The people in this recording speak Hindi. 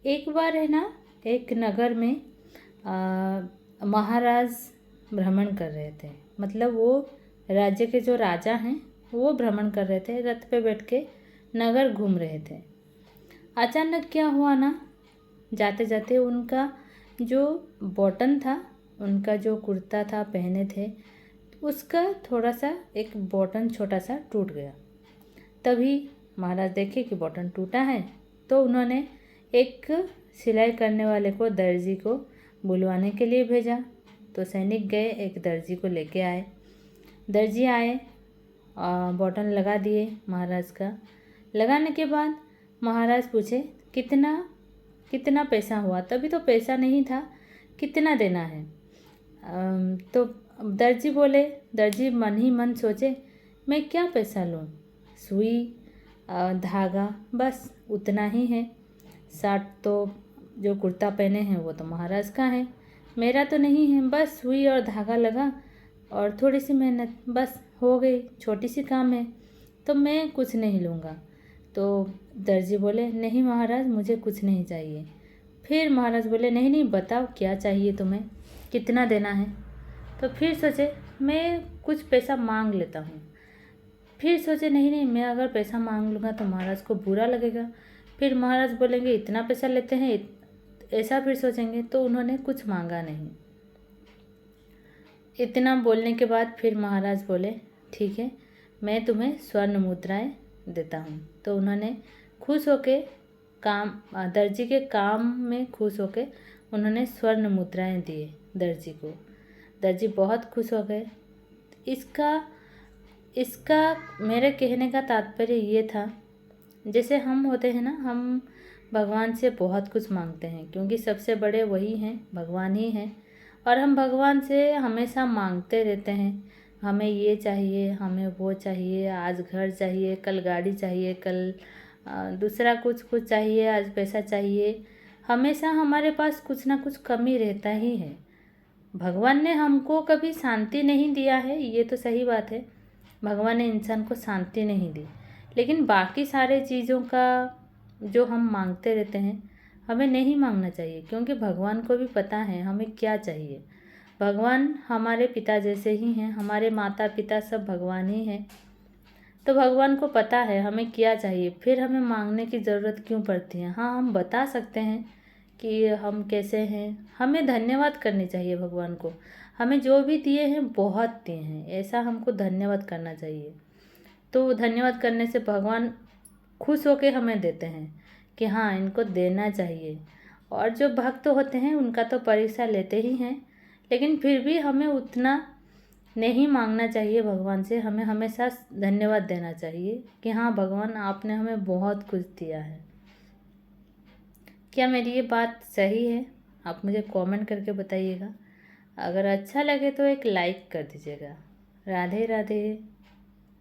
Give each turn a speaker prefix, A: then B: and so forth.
A: एक बार है ना, एक नगर में महाराज भ्रमण कर रहे थे। मतलब वो राज्य के जो राजा हैं वो भ्रमण कर रहे थे, रथ पे बैठ के नगर घूम रहे थे। अचानक क्या हुआ ना, जाते जाते उनका जो बॉटन था, उनका जो कुर्ता था पहने थे, उसका थोड़ा सा एक बॉटन छोटा सा टूट गया। तभी महाराज देखे कि बॉटन टूटा है, तो उन्होंने एक सिलाई करने वाले को, दर्जी को बुलवाने के लिए भेजा। तो सैनिक गए, एक दर्जी को लेके आए। दर्जी आए, बॉटन लगा दिए महाराज का। लगाने के बाद महाराज पूछे कितना कितना पैसा हुआ। तभी तो पैसा नहीं था, कितना देना है। तो दर्जी मन ही मन सोचे, मैं क्या पैसा लूँ, सुई धागा बस उतना ही है। साट तो जो कुर्ता पहने हैं वो तो महाराज का है, मेरा तो नहीं है। बस सुई और धागा लगा और थोड़ी सी मेहनत, बस हो गई, छोटी सी काम है, तो मैं कुछ नहीं लूँगा। तो दर्जी बोले, नहीं महाराज, मुझे कुछ नहीं चाहिए। फिर महाराज बोले, नहीं नहीं, बताओ क्या चाहिए तुम्हें, कितना देना है। तो फिर सोचे मैं कुछ पैसा मांग लेता हूँ। फिर सोचे नहीं नहीं, मैं अगर पैसा मांग लूँगा तो महाराज को बुरा लगेगा, फिर महाराज बोलेंगे इतना पैसा लेते हैं, ऐसा फिर सोचेंगे। तो उन्होंने कुछ मांगा नहीं। इतना बोलने के बाद फिर महाराज बोले, ठीक है, मैं तुम्हें स्वर्ण मुद्राएं देता हूँ। तो उन्होंने खुश होके दर्जी के काम में खुश होके उन्होंने स्वर्ण मुद्राएं दिए दर्जी को। दर्जी बहुत खुश हो गए। इसका मेरे कहने का तात्पर्य ये था, जैसे हम होते हैं ना, हम भगवान से बहुत कुछ मांगते हैं, क्योंकि सबसे बड़े वही हैं, भगवान ही हैं। और हम भगवान से हमेशा मांगते रहते हैं, हमें ये चाहिए, हमें वो चाहिए, आज घर चाहिए, कल गाड़ी चाहिए, कल दूसरा कुछ चाहिए, आज पैसा चाहिए। हमेशा हमारे पास कुछ ना कुछ कमी रहता ही है। भगवान ने हमको कभी शांति नहीं दिया है, ये तो सही बात है, भगवान ने इंसान को शांति नहीं दी, लेकिन बाकी सारे चीज़ों का जो हम मांगते रहते हैं, हमें नहीं मांगना चाहिए, क्योंकि भगवान को भी पता है हमें क्या चाहिए। भगवान हमारे पिता जैसे ही हैं, हमारे माता पिता सब भगवान ही हैं। तो भगवान को पता है हमें क्या चाहिए, फिर हमें मांगने की ज़रूरत क्यों पड़ती है। हाँ, हम बता सकते हैं कि हम कैसे हैं, हमें धन्यवाद करनी चाहिए भगवान को, हमें जो भी दिए हैं बहुत दिए हैं, ऐसा हमको धन्यवाद करना चाहिए। तो धन्यवाद करने से भगवान खुश होकर हमें देते हैं कि हाँ, इनको देना चाहिए। और जो भक्त होते हैं उनका तो परीक्षा लेते ही हैं, लेकिन फिर भी हमें उतना नहीं मांगना चाहिए भगवान से, हमें हमेशा धन्यवाद देना चाहिए कि हाँ भगवान, आपने हमें बहुत कुछ दिया है। क्या मेरी ये बात सही है? आप मुझे कमेंट करके बताइएगा। अगर अच्छा लगे तो एक लाइक कर दीजिएगा। राधे राधे।